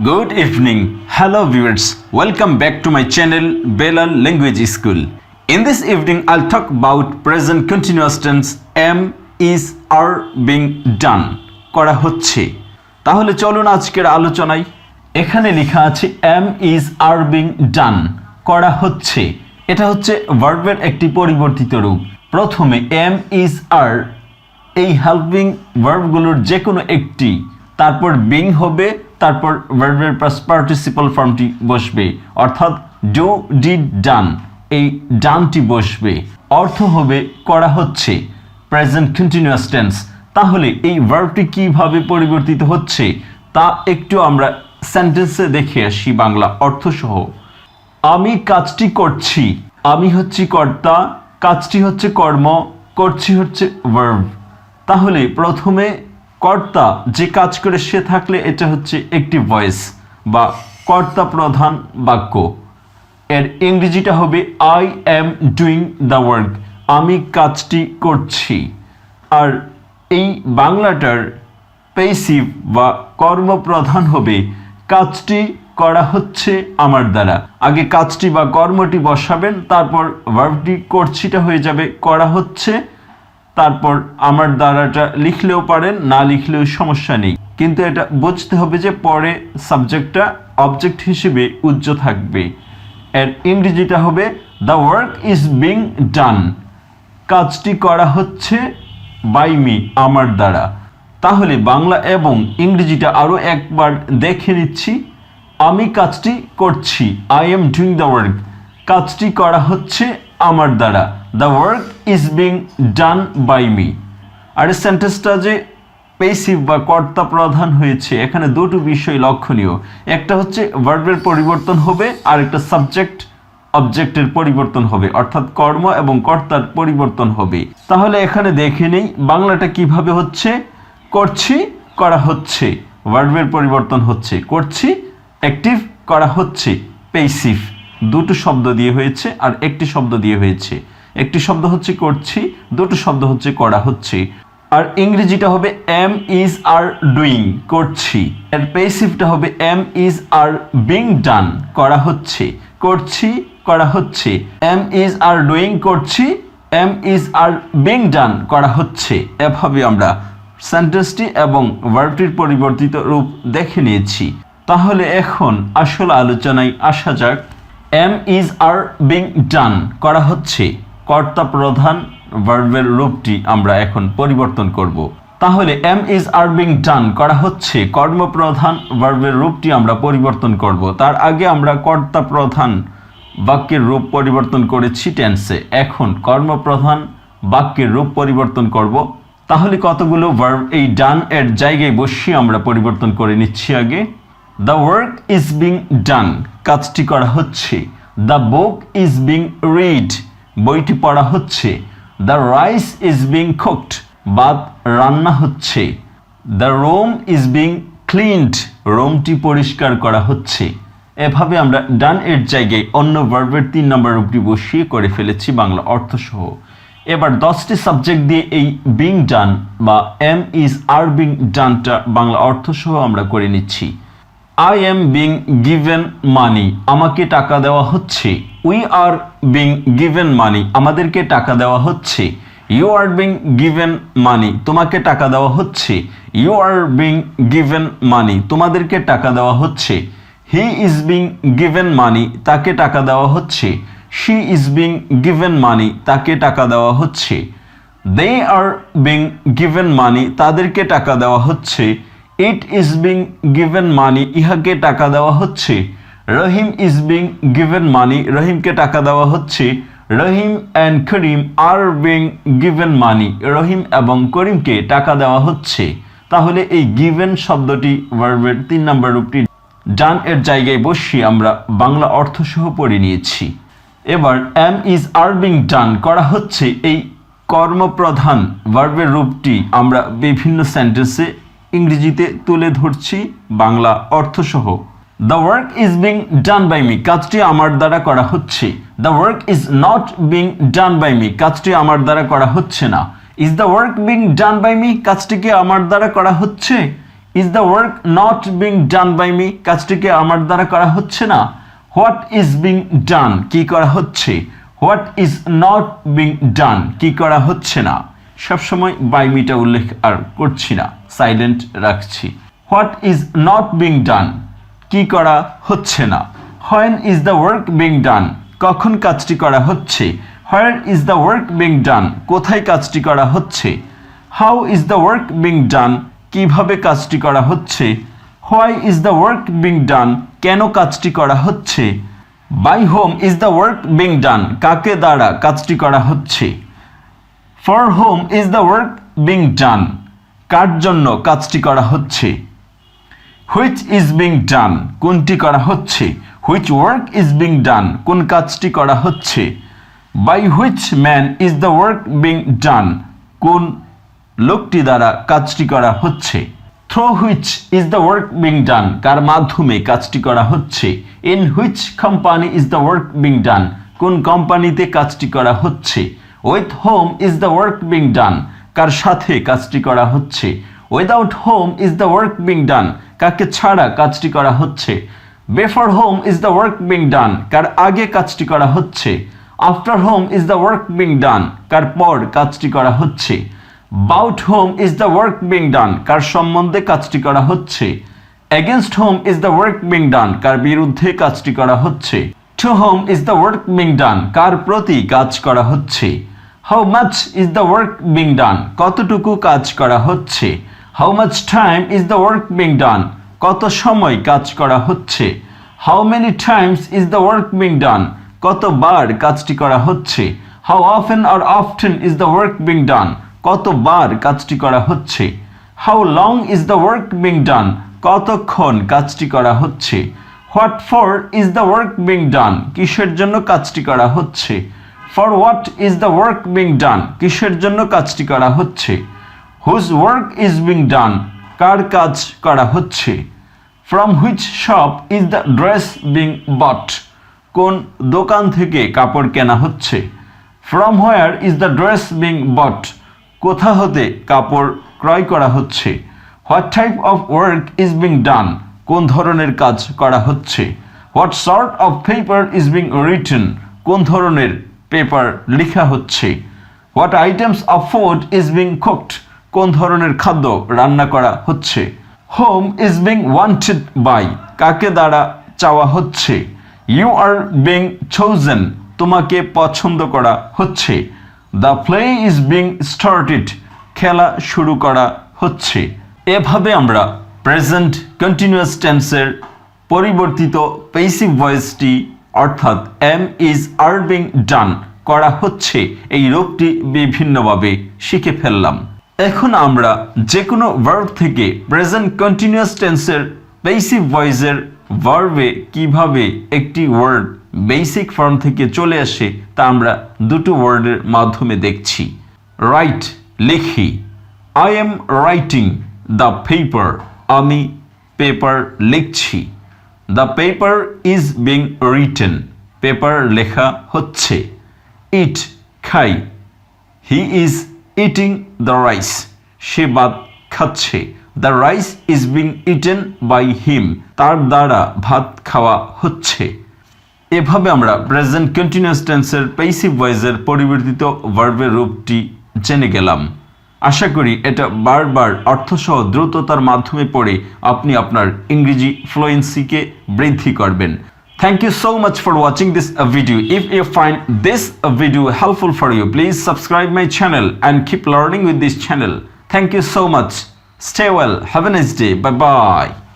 Good evening. Hello viewers. Welcome back to my channel Balal Language School. In this evening I'll talk about present continuous tense am, is, are being done. করা হচ্ছে। তাহলে চলুন আজকের আলোচনায়। এখানে লেখা আছে am, is, are being done. করা হচ্ছে। এটা হচ্ছে ভার্বের একটি পরিবর্তিত রূপ। প্রথমে am, is, are এই হেল্পিং ভার্বগুলোর যে কোনো একটি, তারপর being হবে, তারপর ভার্বের পাস্ট পার্টিসিপল ফর্মটি বসবে, অর্থাৎ ডু, ডিড, ডান, এই ডানটি বসবে। অর্থ হবে করা হচ্ছে, প্রেজেন্ট কন্টিনিউয়াস টেন্স। তাহলে এই ভার্বটি কিভাবে পরিবর্তিত হচ্ছে তা একটু আমরা সেন্টেন্সে দেখে আসি বাংলা অর্থসহ। আমি কাজটি করছি, আমি হচ্ছি কর্তা, কাজটি হচ্ছে কর্ম, করছি হচ্ছে ভার্ব। তাহলে প্রথমে কর্তা যে কাজ করে সে থাকলে এটা হচ্ছে একটি ভয়েস বা কর্তা প্রধান বাক্য। এর ইংরেজিটা হবে I am doing the work, আমি কাজটি করছি। আর এই বাংলাটার প্যাসিভ বা কর্মপ্রধান হবে কাজটি করা হচ্ছে আমার দ্বারা। আগে কাজটি বা কর্মটি বসাবেন, তারপর ভার্বটি করছিটা হয়ে যাবে করা হচ্ছে, তারপর আমার দ্বারাটা লিখলেও পারেন, না লিখলেও সমস্যা নেই, কিন্তু এটা বুঝতে হবে যে পরে সাবজেক্টটা অবজেক্ট হিসেবে উজ্জ থাকবে। এর ইংরেজিটা হবে দ্য ওয়ার্ক ইজ বিং ডান, কাজটি করা হচ্ছে বাই মি, আমার দ্বারা। তাহলে বাংলা এবং ইংরেজিটা আরও একবার দেখে নিচ্ছি। আমি কাজটি করছি, I am doing the work, কাজটি করা হচ্ছে আমার দ্বারা, the work is being done by me. আর এই সেন্টেন্সটা যে প্যাসিভ বা কর্তা প্রধান হয়েছে, এখানে দুটো বিষয় লক্ষণীয়। একটা হচ্ছে ভার্বের পরিবর্তন হবে, আর একটা সাবজেক্ট অবজেক্টের পরিবর্তন হবে, অর্থাৎ কর্ম এবং কর্তার পরিবর্তন হবে। তাহলে এখানে দেখে নেই বাংলাটা কিভাবে হচ্ছে। করছি, করা হচ্ছে, ভার্বের পরিবর্তন হচ্ছে, করছি অ্যাক্টিভ, করা হচ্ছে প্যাসিভ। দুটো শব্দ দিয়ে হয়েছে আর একটি শব্দ দিয়ে হয়েছে। একটি শব্দ হচ্ছে করছি, দুটো শব্দ হচ্ছে করা হচ্ছে। আর ইংরেজিটা হবে এম, ইজ, আর ডুইং, করছি। এর প্যাসিভটা হবে am, is, R being done, করা হচ্ছে, করছি, করা হচ্ছে। এম, ইজ, আর ডুইং, করছি, am, is, R being done, করা হচ্ছে। এভাবে আমরা সেন্টেন্সটি এবং ভার্বটির পরিবর্তিত রূপ দেখে নিয়েছি। তাহলে এখন আসল আলোচনায় আসা যাক। Am, is, R being done, করা হচ্ছে, কর্তা প্রধান ভার্বের রূপটি আমরা এখন পরিবর্তন করব। তাহলে am, is, R being done, করা হচ্ছে, কর্মপ্রধান ভার্বের রূপটি আমরা পরিবর্তন করব। তার আগে আমরা কর্তা প্রধান বাক্যের রূপ পরিবর্তন করেছি টেন্সে, এখন কর্মপ্রধান বাক্যের রূপ পরিবর্তন করব। তাহলে কতগুলো ভার্ব এই ডান এর জায়গায় বসিয়ে আমরা পরিবর্তন করে নিচ্ছি আগে। দ্য ওয়ার্ক ইজ বিং ডান, কাজটি করা হচ্ছে। The book is being read, বইটি পড়া হচ্ছে। The rice is being cooked, ভাত রান্না হচ্ছে। The room is being cleaned, রুমটি পরিষ্কার করা হচ্ছে। এভাবে আমরা ডান এর জায়গায় অন্য ভার্বের 3 নম্বর রূপটি বসিয়ে করে ফেলেছি বাংলা অর্থসহ। এবার 10টি সাবজেক্ট দিয়ে এই বিং ডান বা এম, ইজ, আর বিং ডানটা বাংলা অর্থসহ আমরা করে নিচ্ছি। I am being given money, আমাকে টাকা দেওয়া হচ্ছে। We are being given money, আমাদেরকে টাকা দেওয়া হচ্ছে। You are being given money, তোমাকে টাকা দেওয়া হচ্ছে। You are being given money, তোমাদেরকে টাকা দেওয়া হচ্ছে। He is being given money, তাকে টাকা দেওয়া হচ্ছে। She is being given money, তাকে টাকা দেওয়া হচ্ছে। They are being given money, তাদেরকে টাকা দেওয়া হচ্ছে। It is being given money, ইহাকে টাকা দেওয়া হচ্ছে। রহিম is being given money, রহিমকে টাকা দেওয়া হচ্ছে। রহিম and Karim are being given money, রহিম এবং করিমকে টাকা দেওয়া হচ্ছে। তাহলে এই given শব্দটি ভার্বের 3 নম্বর রূপটি ডান এর জায়গায় বসিয়ে আমরা বাংলা অর্থসহ পড়ে নিয়েছি। এবার am, is, are being done, করা হচ্ছে এই কর্মপ্রধান ভার্বের রূপটি আমরা বিভিন্ন সেন্টেন্সে ইংরেজিতে তুলে ধরছি বাংলা অর্থসহ। The work is being done by me, কাজটি আমার দ্বারা করা হচ্ছে। The work is not being done by me, কাজটি আমার দ্বারা করা হচ্ছে না। Is the work being done by me, কাজটিকে আমার দ্বারা করা হচ্ছে। Is the work not being done by me, কাজটিকে আমার দ্বারা করা হচ্ছে না। হোয়াট ইজ বিং ডান, কি করা হচ্ছে। What is not being done, কি করা হচ্ছে না। সবসময় বাই মিটা উল্লেখ আর করছি না, সাইলেন্ট রাখছি। What is not being done, কি করা হচ্ছে না। When is the work being done, কখন কাজটি করা হচ্ছে। Where is the work being done, কোথায় কাজটি করা হচ্ছে। How is the work being done, কিভাবে কাজটি করা হচ্ছে। Why is the work being done, কেন কাজটি করা হচ্ছে। By whom is the work being done, কাকে দ্বারা কাজটি করা হচ্ছে। For whom is the work being done, কার জন্য কাজটি করা হচ্ছে। হুইচ ইজ বিং ডান, কোনটি করা হচ্ছে। Which work is being done, কোন কাজটি করা হচ্ছে। By which man is the work being done, কোন লোকটি দ্বারা কাজটি করা হচ্ছে। Through which is the work being done, কার মাধ্যমে কাজটি করা হচ্ছে। In which company is the work being done, কোন কোম্পানিতে কাজটি করা হচ্ছে। With whom is the work being done, কার সাথে কাজটি করা হচ্ছে। Without whom is the work being done, কাকে ছাড়া কাজটি করা হচ্ছে। Before whom is the work being done, কার আগে কাজটি করা হচ্ছে। After whom is the work being done, কার পর কাজটি করা হচ্ছে। About whom is the work being done, কার সম্বন্ধে কাজটি করা হচ্ছে। Against whom is the work being done, কার বিরুদ্ধে কাজটি করা হচ্ছে। To whom is the work being done, কার প্রতি কাজ করা হচ্ছে। How much is the work being ডান, কতটুকু কাজ করা হচ্ছে। How much time is the work being ডান, কত সময় কাজ করা হচ্ছে। How many Times is the work being ডান, কতবার কাজটি করা হচ্ছে। How often or often is the work being ডান, কতবার কাজটি করা হচ্ছে। How long is the work being ডান, কতক্ষণ কাজটি করা হচ্ছে। What for is the work being done, কিসের জন্য কাজটি করা হচ্ছে। For what is the work being done, কিসের জন্য কাজটি করা হচ্ছে। Whose work is being done, কার কাজ করা হচ্ছে। From which shop is the dress being bought, কোন দোকান থেকে কাপড় কেনা হচ্ছে। From where is the dress being bought, কোথা হতে কাপড় ক্রয় করা হচ্ছে। What type of work is being done, কোন ধরনের কাজ করা হচ্ছে। What sort of paper is being written, কোন ধরনের পেপার লেখা হচ্ছে। What items of food is being cooked, কোন ধরনের খাদ্য রান্না করা হচ্ছে। Whom is being wanted by, কাকে দ্বারা চাওয়া হচ্ছে। ইউ আর বিং চোজেন, তোমাকে পছন্দ করা হচ্ছে। The play is being started, খেলা শুরু করা হচ্ছে। এভাবে আমরা প্রেজেন্ট কন্টিনিউয়াস টেন্সের পরিবর্তিত পেসিভ ভয়েসটি অর্থাৎ am is R being done, করা হচ্ছে, এই রূপটি বিভিন্নভাবে শিখে ফেললাম। এখন আমরা যে কোনো ভার্ব থেকে প্রেজেন্ট কন্টিনিউয়াস টেন্সের পেসিভ ভয়েসের ভার্বে কিভাবে একটি ওয়ার্ড বেসিক ফর্ম থেকে চলে আসে তা আমরা দুটো ওয়ার্ডের মাধ্যমে দেখছি। রাইট, লিখি। I am writing the paper, আমি পেপার লিখছি। The paper is being written, paper লেখা হচ্ছে। ইট, খাই। He is eating the rice, সে ভাত খাচ্ছে। The rice is being eaten by him, তার দ্বারা ভাত খাওয়া হচ্ছে। এভাবে আমরা প্রেজেন্ট কন্টিনিউয়াস টেন্সের পেসিভ ভয়েসের পরিবর্তিত ভার্বের রূপটি জেনে গেলাম। আশা করি এটা বারবার অর্থসহ দ্রুততার মাধ্যমে পড়ে আপনি আপনার ইংরেজি ফ্লুয়েন্সিকে বৃদ্ধি করবেন। Thank you so much for watching this video. If you find this video helpful for you, please subscribe my channel and keep learning with this channel. Thank you so much. Stay well. Have a nice day. Bye bye.